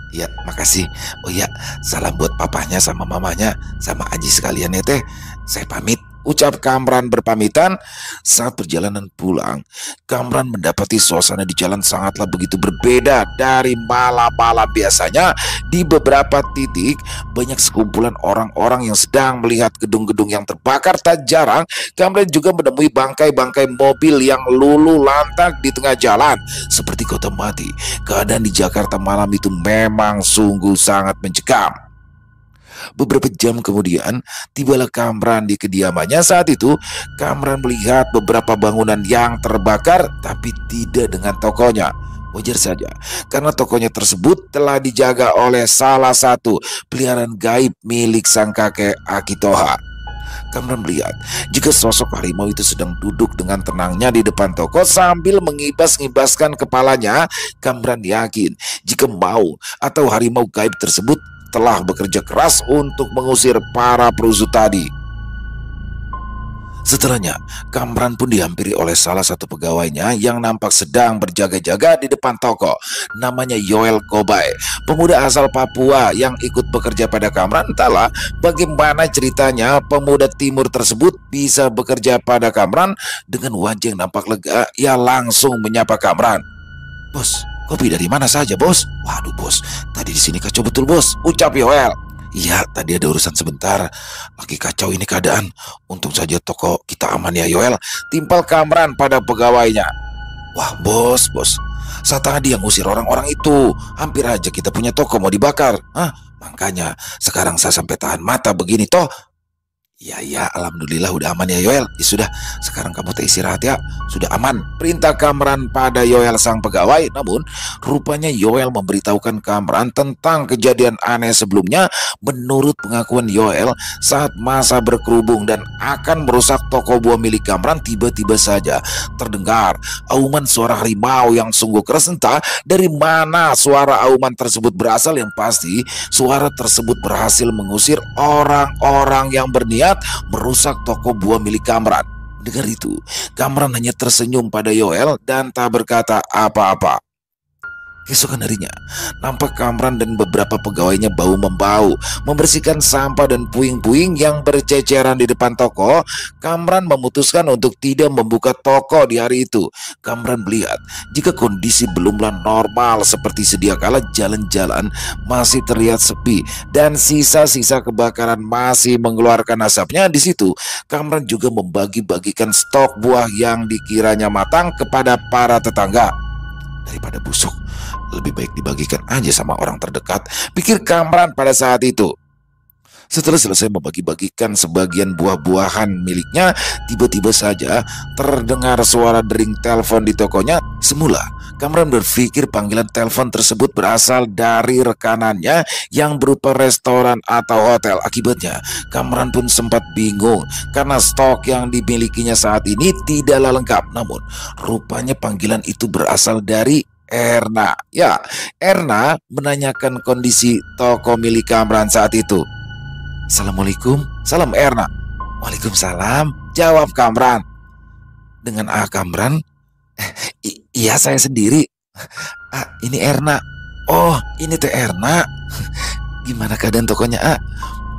"Ya, makasih. Oh ya, salam buat papahnya sama mamanya sama Aji sekalian ya teh. Saya pamit," ucap Kamran berpamitan. Saat perjalanan pulang, Kamran mendapati suasana di jalan sangatlah begitu berbeda dari malam-malam biasanya. Di beberapa titik banyak sekumpulan orang-orang yang sedang melihat gedung-gedung yang terbakar. Tak jarang Kamran juga menemui bangkai-bangkai mobil yang luluh lantak di tengah jalan seperti kota mati. Keadaan di Jakarta malam itu memang sungguh sangat mencekam. Beberapa jam kemudian tibalah Kamran di kediamannya. Saat itu Kamran melihat beberapa bangunan yang terbakar, tapi tidak dengan tokonya. Wajar saja karena tokonya tersebut telah dijaga oleh salah satu peliharaan gaib milik sang kakek Akitoha. Kamran melihat jika sosok harimau itu sedang duduk dengan tenangnya di depan toko sambil mengibas-ngibaskan kepalanya. Kamran yakin jika mau atau harimau gaib tersebut telah bekerja keras untuk mengusir para perusuh tadi. Setelahnya, Kamran pun dihampiri oleh salah satu pegawainya yang nampak sedang berjaga-jaga di depan toko. Namanya Yoel Kobai, pemuda asal Papua yang ikut bekerja pada Kamran. Entahlah bagaimana ceritanya pemuda timur tersebut bisa bekerja pada Kamran. Dengan wajah yang nampak lega, ia langsung menyapa Kamran. Bos, kopi dari mana saja, Bos? Waduh, Bos, tadi di sini kacau betul, Bos, ucap Yoel. Iya, tadi ada urusan sebentar. Lagi kacau ini keadaan. Untung saja toko kita aman ya, Yoel. Timpal Kamran pada pegawainya. Wah, bos, saat tadi yang ngusir orang-orang itu. Hampir aja kita punya toko mau dibakar. Hah? Makanya sekarang saya sampai tahan mata begini toh. Ya, alhamdulillah udah aman ya Yoel. Ya sudah, sekarang kamu istirahat ya. Sudah aman. Perintah Kamran pada Yoel sang pegawai. Namun, rupanya Yoel memberitahukan Kamran tentang kejadian aneh sebelumnya. Menurut pengakuan Yoel, saat masa berkerubung dan akan merusak toko buah milik Kamran, tiba-tiba saja terdengar auman suara harimau yang sungguh keras. Entah dari mana suara auman tersebut berasal, yang pasti suara tersebut berhasil mengusir orang-orang yang berniat merusak toko buah milik Kamran. Mendengar itu, Kamran hanya tersenyum pada Yoel dan tak berkata apa-apa. Keesokan harinya, nampak Kamran dan beberapa pegawainya bau-membau membersihkan sampah dan puing-puing yang berceceran di depan toko. Kamran memutuskan untuk tidak membuka toko di hari itu. Kamran melihat jika kondisi belumlah normal seperti sedia kala, jalan-jalan masih terlihat sepi dan sisa-sisa kebakaran masih mengeluarkan asapnya. Di situ, Kamran juga membagi-bagikan stok buah yang dikiranya matang kepada para tetangga. Daripada busuk, lebih baik dibagikan aja sama orang terdekat, pikir Kamran pada saat itu. Setelah selesai membagi-bagikan sebagian buah-buahan miliknya, tiba-tiba saja terdengar suara dering telepon di tokonya. Semula, Kamran berpikir panggilan telepon tersebut berasal dari rekanannya yang berupa restoran atau hotel. Akibatnya, Kamran pun sempat bingung karena stok yang dimilikinya saat ini tidaklah lengkap. Namun, rupanya panggilan itu berasal dari Erna. Ya, Erna menanyakan kondisi toko milik Kamran saat itu. Assalamualaikum. Salam Erna. Waalaikumsalam, jawab Kamran. Dengan Kamran, iya saya sendiri. Ini Erna. Oh, ini teh Erna. Gimana keadaan tokonya,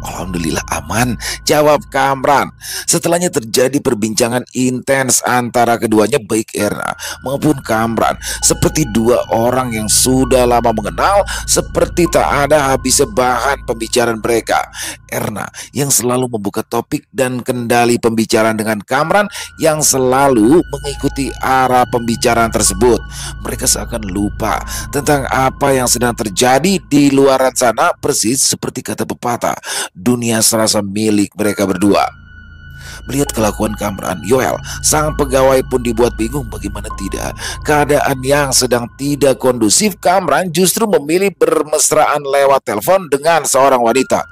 Alhamdulillah aman, jawab Kamran. Setelahnya terjadi perbincangan intens antara keduanya, baik Erna maupun Kamran, seperti dua orang yang sudah lama mengenal, seperti tak ada habisnya bahan pembicaraan mereka. Erna yang selalu membuka topik dan kendali pembicaraan dengan Kamran yang selalu mengikuti arah pembicaraan tersebut. Mereka seakan lupa tentang apa yang sedang terjadi di luar sana, persis seperti kata pepatah, dunia serasa milik mereka berdua. Melihat kelakuan Kamran, Yoel, sang pegawai pun dibuat bingung. Bagaimana tidak, keadaan yang sedang tidak kondusif, Kamran justru memilih bermesraan lewat telepon dengan seorang wanita.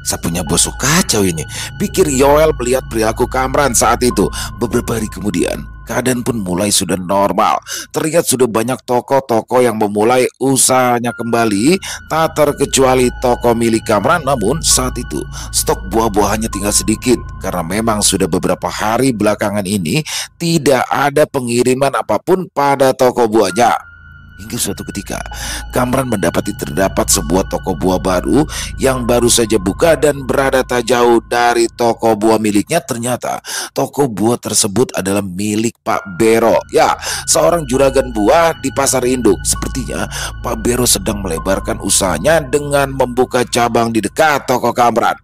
Saya punya bosok kacau ini, pikir Yoel melihat perilaku Kamran saat itu. Beberapa hari kemudian, keadaan pun mulai sudah normal. Terlihat sudah banyak toko-toko yang memulai usahanya kembali, tak terkecuali toko milik Kamran. Namun saat itu stok buah-buahannya tinggal sedikit karena memang sudah beberapa hari belakangan ini tidak ada pengiriman apapun pada toko buahnya. Hingga suatu ketika, Kamran mendapati terdapat sebuah toko buah baru yang baru saja buka dan berada tak jauh dari toko buah miliknya. Ternyata toko buah tersebut adalah milik Pak Bero. Ya, seorang juragan buah di pasar induk. Sepertinya Pak Bero sedang melebarkan usahanya dengan membuka cabang di dekat toko Kamran.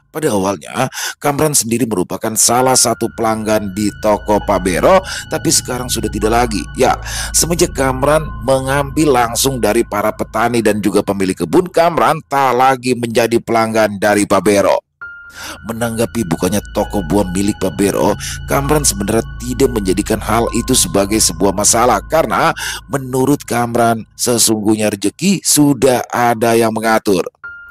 Pada awalnya, Kamran sendiri merupakan salah satu pelanggan di toko Pak Bero, tapi sekarang sudah tidak lagi. Ya, semenjak Kamran mengambil langsung dari para petani dan juga pemilik kebun, Kamran tak lagi menjadi pelanggan dari Pak Bero. Menanggapi bukanya toko buah milik Pak Bero, Kamran sebenarnya tidak menjadikan hal itu sebagai sebuah masalah karena menurut Kamran sesungguhnya rezeki sudah ada yang mengatur.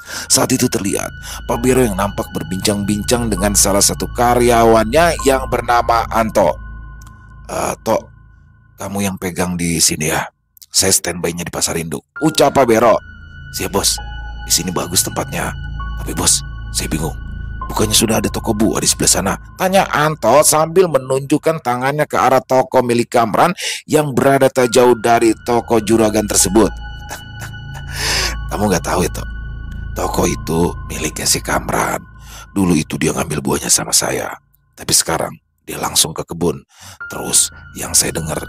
Saat itu terlihat Pak Bero yang nampak berbincang-bincang dengan salah satu karyawannya yang bernama Anto. Tok, kamu yang pegang di sini ya. Saya standby-nya di pasar induk, ucap Pak Bero. Siap bos, di sini bagus tempatnya. Tapi bos, saya bingung. Bukannya sudah ada toko buah di sebelah sana? Tanya Anto sambil menunjukkan tangannya ke arah toko milik Kamran yang berada tak jauh dari toko juragan tersebut. Kamu gak tahu itu? Toko itu miliknya si Kamran. Dulu itu dia ngambil buahnya sama saya, tapi sekarang dia langsung ke kebun. Terus yang saya dengar,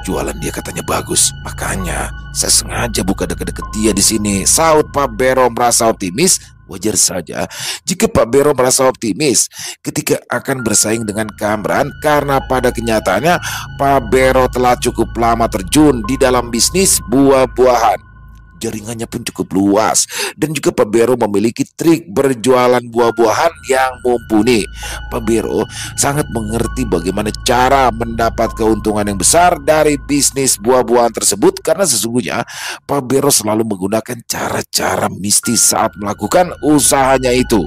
Jualan dia katanya bagus, makanya saya sengaja buka deket-deket dia di sini, saut Pak Bero merasa optimis. Wajar saja jika Pak Bero merasa optimis ketika akan bersaing dengan Kamran, karena pada kenyataannya Pak Bero telah cukup lama terjun di dalam bisnis buah-buahan. Jaringannya pun cukup luas dan juga Pak Bero memiliki trik berjualan buah-buahan yang mumpuni. Pak Bero sangat mengerti bagaimana cara mendapat keuntungan yang besar dari bisnis buah-buahan tersebut, karena sesungguhnya Pak Bero selalu menggunakan cara-cara mistis saat melakukan usahanya itu.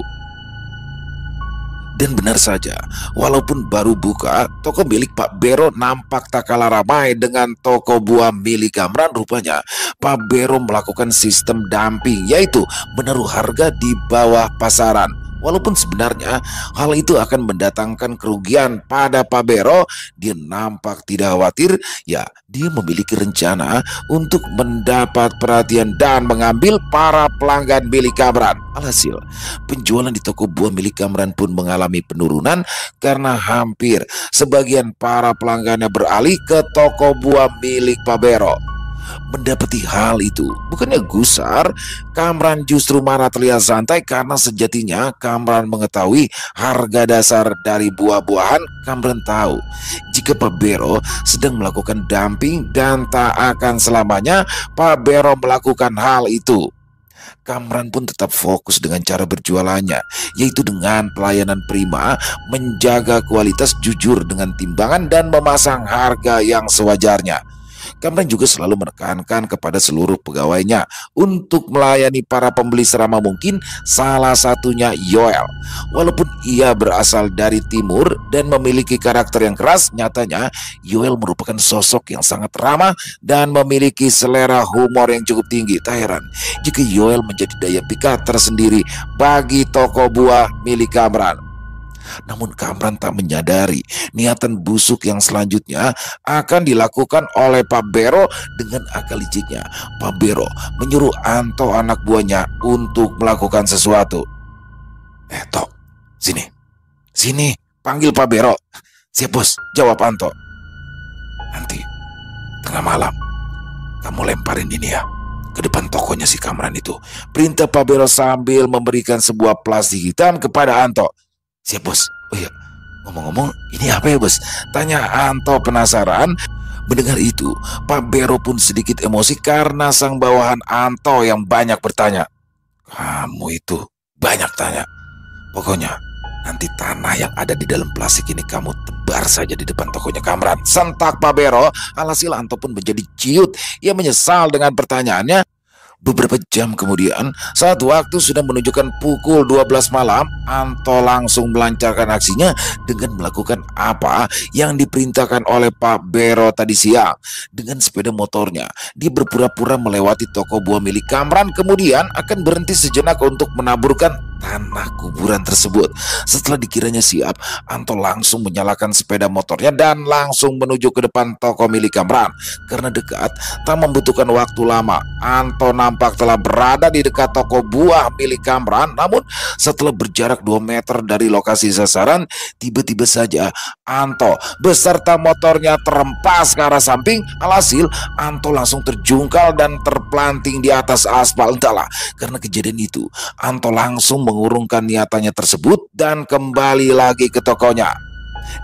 Dan benar saja, walaupun baru buka, toko milik Pak Bero nampak tak kalah ramai dengan toko buah milik Kamran. Rupanya Pak Bero melakukan sistem dumping, yaitu menaruh harga di bawah pasaran. Walaupun sebenarnya hal itu akan mendatangkan kerugian pada Pak Bero, dia nampak tidak khawatir. Ya, dia memiliki rencana untuk mendapat perhatian dan mengambil para pelanggan milik Kamran. Alhasil, penjualan di toko buah milik Kamran pun mengalami penurunan karena hampir sebagian para pelanggannya beralih ke toko buah milik Pak Bero. Mendapati hal itu, bukannya gusar, Kamran justru malah terlihat santai, karena sejatinya Kamran mengetahui harga dasar dari buah-buahan. Kamran tahu jika Pak Bero sedang melakukan dumping dan tak akan selamanya Pak Bero melakukan hal itu. Kamran pun tetap fokus dengan cara berjualannya, yaitu dengan pelayanan prima, menjaga kualitas jujur dengan timbangan, dan memasang harga yang sewajarnya. Kamran juga selalu menekankan kepada seluruh pegawainya untuk melayani para pembeli seramah mungkin, salah satunya Yoel. Walaupun ia berasal dari timur dan memiliki karakter yang keras, nyatanya Yoel merupakan sosok yang sangat ramah dan memiliki selera humor yang cukup tinggi. Tak heran jika Yoel menjadi daya pikat tersendiri bagi toko buah milik Kamran. Namun Kamran tak menyadari niatan busuk yang selanjutnya akan dilakukan oleh Pak Bero. Dengan akal liciknya, Pak Bero menyuruh Anto anak buahnya untuk melakukan sesuatu. Tok, sini, panggil Pak Bero. Siap bos, jawab Anto. Nanti tengah malam kamu lemparin ini ya ke depan tokonya si Kamran itu, perintah Pak Bero sambil memberikan sebuah plastik hitam kepada Anto. Siap bos. Oh iya, ngomong-ngomong ini apa ya bos? Tanya Anto penasaran. Mendengar itu, Pak Bero pun sedikit emosi karena sang bawahan Anto yang banyak bertanya. Kamu itu banyak tanya. Pokoknya nanti tanah yang ada di dalam plastik ini kamu tebar saja di depan tokonya Kamran, sentak Pak Bero. Alhasil Anto pun menjadi ciut. Ia menyesal dengan pertanyaannya. Beberapa jam kemudian, saat waktu sudah menunjukkan pukul 12 malam, Anto langsung melancarkan aksinya dengan melakukan apa yang diperintahkan oleh Pak Bero tadi siang. Dengan sepeda motornya, dia berpura-pura melewati toko buah milik Kamran, kemudian akan berhenti sejenak untuk menaburkan tanah kuburan tersebut. Setelah dikiranya siap, Anto langsung menyalakan sepeda motornya dan langsung menuju ke depan toko milik Kamran. Karena dekat, tak membutuhkan waktu lama, Anto nampak telah berada di dekat toko buah milik Kamran. Namun setelah berjarak 2 meter dari lokasi sasaran, tiba-tiba saja Anto beserta motornya terempas ke arah samping. Alhasil Anto langsung terjungkal dan terpelanting di atas aspal. Entahlah, karena kejadian itu Anto langsung mengurungkan niatannya tersebut dan kembali lagi ke tokonya.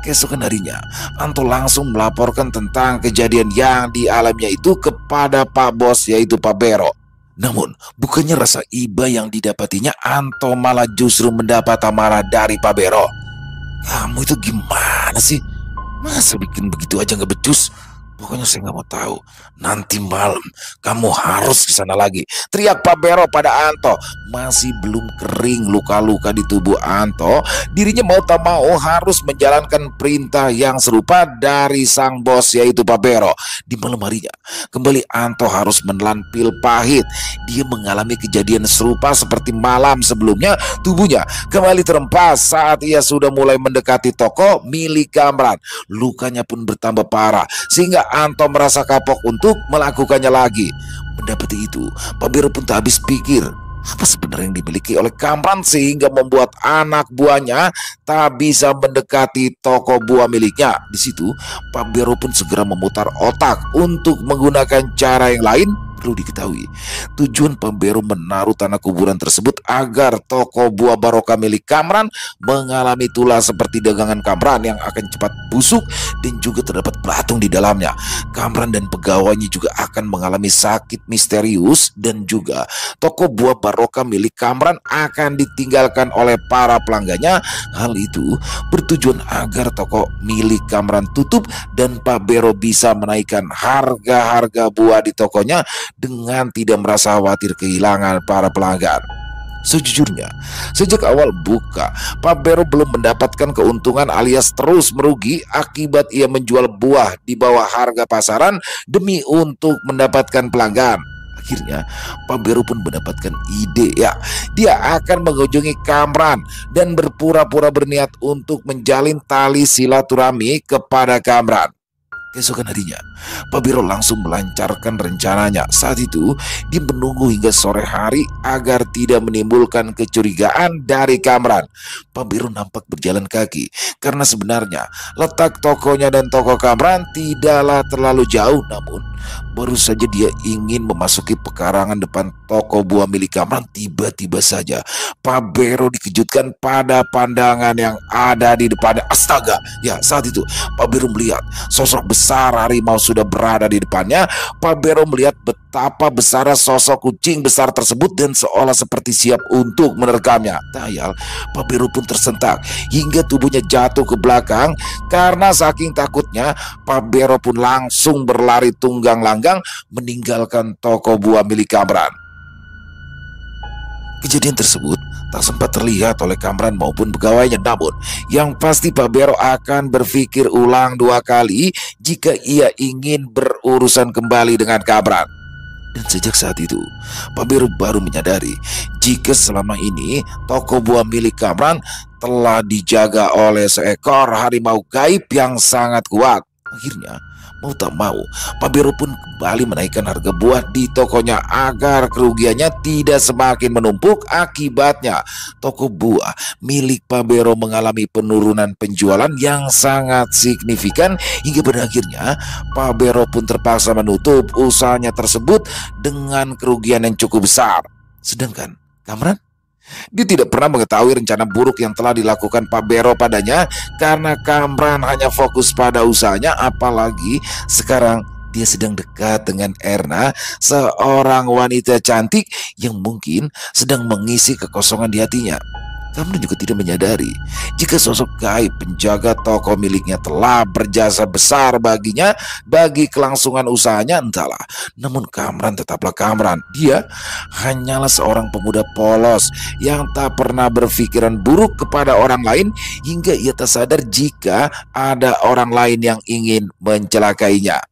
Keesokan harinya, Anto langsung melaporkan tentang kejadian yang dialaminya itu kepada Pak Bos, yaitu Pak Bero. Namun, bukannya rasa iba yang didapatinya, Anto malah justru mendapat amarah dari Pak Bero. Kamu itu gimana sih? Masa bikin begitu aja nggak becus? Pokoknya saya nggak mau tahu. Nanti malam kamu harus ke sana lagi, teriak Pak Bero pada Anto. Masih belum kering luka-luka di tubuh Anto, dirinya mau tak mau harus menjalankan perintah yang serupa dari sang bos, yaitu Pak Bero. Di malam harinya, kembali Anto harus menelan pil pahit. Dia mengalami kejadian serupa seperti malam sebelumnya. Tubuhnya kembali terempas saat ia sudah mulai mendekati toko milik Kamran. Lukanya pun bertambah parah sehingga Anto merasa kapok untuk melakukannya lagi. Mendapati itu, Pak Bero pun tak habis pikir. Apa sebenarnya yang dimiliki oleh Kamran sehingga membuat anak buahnya tak bisa mendekati toko buah miliknya? Di situ, Pak Bero pun segera memutar otak untuk menggunakan cara yang lain. Perlu diketahui, tujuan Pak Bero menaruh tanah kuburan tersebut agar toko buah barokah milik Kamran mengalami tulah seperti dagangan Kamran yang akan cepat busuk dan juga terdapat belatung di dalamnya. Kamran dan pegawainya juga akan mengalami sakit misterius dan juga toko buah barokah milik Kamran akan ditinggalkan oleh para pelanggannya. Hal itu bertujuan agar toko milik Kamran tutup dan Pak Bero bisa menaikkan harga-harga buah di tokonya dengan tidak merasa khawatir kehilangan para pelanggan. Sejujurnya, sejak awal buka, Pak Bero belum mendapatkan keuntungan alias terus merugi akibat ia menjual buah di bawah harga pasaran demi untuk mendapatkan pelanggan. Akhirnya, Pak Bero pun mendapatkan ide ya. Dia akan mengunjungi Kamran dan berpura-pura berniat untuk menjalin tali silaturahmi kepada Kamran. Keesokan harinya, Pak Bero langsung melancarkan rencananya. Saat itu, dia menunggu hingga sore hari agar tidak menimbulkan kecurigaan dari Kamran. Pak Bero nampak berjalan kaki karena sebenarnya letak tokonya dan toko Kamran tidaklah terlalu jauh. Namun, baru saja dia ingin memasuki pekarangan depan toko buah milik Kamran, tiba-tiba saja Pak Bero dikejutkan pada pandangan yang ada di depannya. Astaga! Ya, saat itu Pak Bero melihat sosok besar harimau sudah berada di depannya. Pak Bero melihat betapa besar sosok kucing besar tersebut dan seolah seperti siap untuk menerkamnya. Tayal, Pak Bero pun tersentak hingga tubuhnya jatuh ke belakang. Karena saking takutnya, Pak Bero pun langsung berlari tunggang langgang meninggalkan toko buah milik Kamran. Kejadian tersebut tak sempat terlihat oleh Kamran maupun pegawainya. Namun yang pasti Pak Bero akan berpikir ulang 2 kali jika ia ingin berurusan kembali dengan Kamran. Dan sejak saat itu, Pak Bero baru menyadari jika selama ini toko buah milik Kamran telah dijaga oleh seekor harimau gaib yang sangat kuat. Akhirnya, mau tak mau, Pak Bero pun kembali menaikkan harga buah di tokonya agar kerugiannya tidak semakin menumpuk. Akibatnya, toko buah milik Pak Bero mengalami penurunan penjualan yang sangat signifikan hingga pada akhirnya Pak Bero pun terpaksa menutup usahanya tersebut dengan kerugian yang cukup besar. Sedangkan Kamran, dia tidak pernah mengetahui rencana buruk yang telah dilakukan Pak Bero padanya karena Kamran hanya fokus pada usahanya. Apalagi sekarang dia sedang dekat dengan Erna, seorang wanita cantik yang mungkin sedang mengisi kekosongan di hatinya. Kamran juga tidak menyadari jika sosok gaib penjaga toko miliknya telah berjasa besar baginya bagi kelangsungan usahanya. Entahlah, namun Kamran tetaplah Kamran. Dia hanyalah seorang pemuda polos yang tak pernah berpikiran buruk kepada orang lain hingga ia tak sadar jika ada orang lain yang ingin mencelakainya.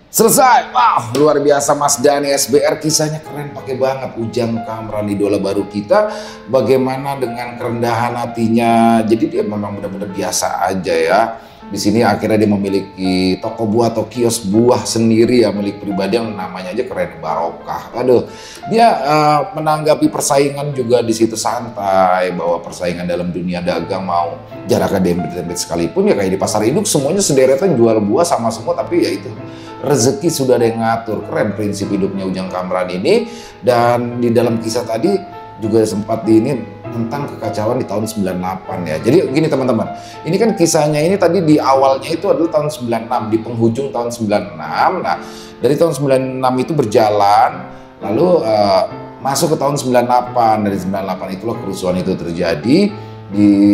Selesai. Wah, luar biasa Mas Dani SBR, kisahnya keren, pakai banget. Ujang Kamran, idola baru kita, bagaimana dengan kerendahan hatinya. Jadi dia memang benar-benar biasa aja ya. Di sini akhirnya dia memiliki toko buah atau kios buah sendiri ya, milik pribadi yang namanya aja keren, barokah. Aduh, dia menanggapi persaingan juga di situ santai, bahwa persaingan dalam dunia dagang mau jaraknya dempet-dempet sekalipun ya kayak di pasar induk semuanya sederetan jual buah sama semua, tapi ya itu rezeki sudah ada yang ngatur. Keren prinsip hidupnya Ujang Kamran ini. Dan di dalam kisah tadi juga sempat ini tentang kekacauan di tahun 98 ya. Jadi gini teman-teman, ini kan kisahnya ini tadi di awalnya itu adalah tahun 96, di penghujung tahun 96. Nah, dari tahun 96 itu berjalan, lalu masuk ke tahun 98. Dari 98 itulah kerusuhan itu terjadi.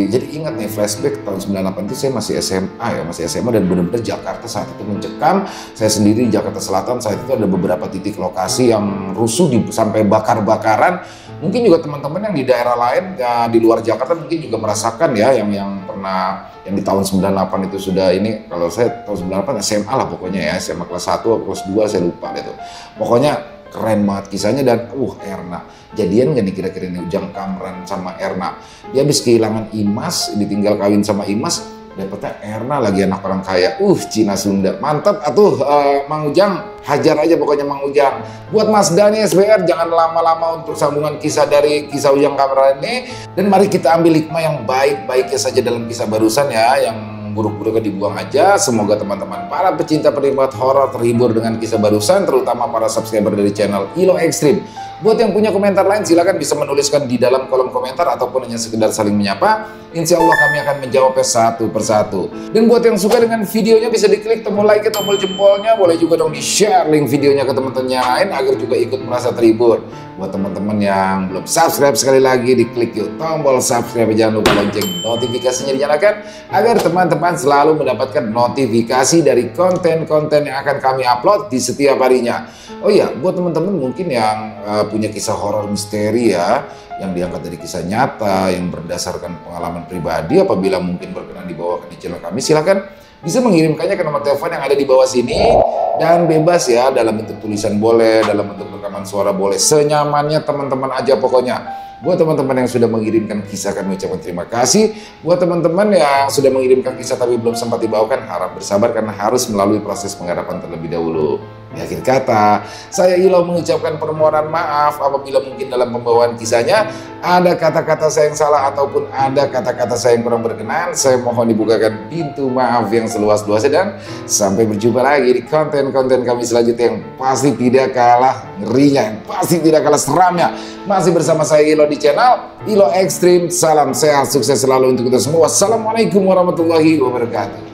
Jadi ingat nih, flashback tahun 98 itu saya masih SMA ya, masih SMA, dan benar-benar Jakarta saat itu mencekam. Saya sendiri di Jakarta Selatan saat itu ada beberapa titik lokasi yang rusuh sampai bakar-bakaran. Mungkin juga teman-teman yang di daerah lain ya, di luar Jakarta mungkin juga merasakan ya, yang pernah yang di tahun 98 itu sudah ini. Kalau saya tahun 98 SMA lah pokoknya ya, SMA kelas 1 atau kelas 2 saya lupa gitu. Pokoknya keren banget kisahnya. Dan Erna, jadian gak nih kira-kira nih Ujang Kamran sama Erna? Dia habis kehilangan Imas, ditinggal kawin sama Imas, dapetnya Erna lagi anak orang kaya. Cina Sunda. Mantap atuh, Mang Ujang. Hajar aja pokoknya Mang Ujang. Buat Mas Dani SBR, jangan lama-lama untuk sambungan kisah dari kisah Ujang Kamran ini. Dan mari kita ambil hikmah yang baik-baiknya saja dalam kisah barusan ya, yang buruk-buruknya dibuang aja. Semoga teman-teman para pecinta penikmat horor terhibur dengan kisah barusan, terutama para subscriber dari channel Ilo Extreme. Buat yang punya komentar lain, silakan bisa menuliskan di dalam kolom komentar ataupun hanya sekedar saling menyapa. Insya Allah kami akan menjawabnya satu persatu. Dan buat yang suka dengan videonya, bisa diklik tombol like, tombol jempolnya. Boleh juga dong di-share link videonya ke teman-teman yang lain agar juga ikut merasa terhibur. Buat teman-teman yang belum subscribe, sekali lagi diklik yuk tombol subscribe. Jangan lupa lonceng notifikasinya dinyalakan agar teman-teman selalu mendapatkan notifikasi dari konten-konten yang akan kami upload di setiap harinya. Oh iya, buat teman-teman mungkin yang punya kisah horor misteri ya, yang diangkat dari kisah nyata, yang berdasarkan pengalaman pribadi, apabila mungkin berkenan dibawakan di channel kami, silakan bisa mengirimkannya ke nomor telepon yang ada di bawah sini. Dan bebas ya, dalam bentuk tulisan boleh, dalam bentuk rekaman suara boleh, senyamannya teman-teman aja pokoknya. Buat teman-teman yang sudah mengirimkan kisah, kami ucapkan terima kasih. Buat teman-teman yang sudah mengirimkan kisah tapi belum sempat dibawakan, harap bersabar karena harus melalui proses penggarapan terlebih dahulu. Di akhir kata, saya Ilo mengucapkan permohonan maaf apabila mungkin dalam pembawaan kisahnya ada kata-kata saya yang salah ataupun ada kata-kata saya yang kurang berkenan. Saya mohon dibukakan pintu maaf yang seluas-luasnya, dan sampai berjumpa lagi di konten-konten kami selanjutnya yang pasti tidak kalah ngerinya, yang pasti tidak kalah seramnya. Masih bersama saya Ilo di channel Ilo Extreme. Salam sehat, sukses selalu untuk kita semua. Wassalamualaikum warahmatullahi wabarakatuh.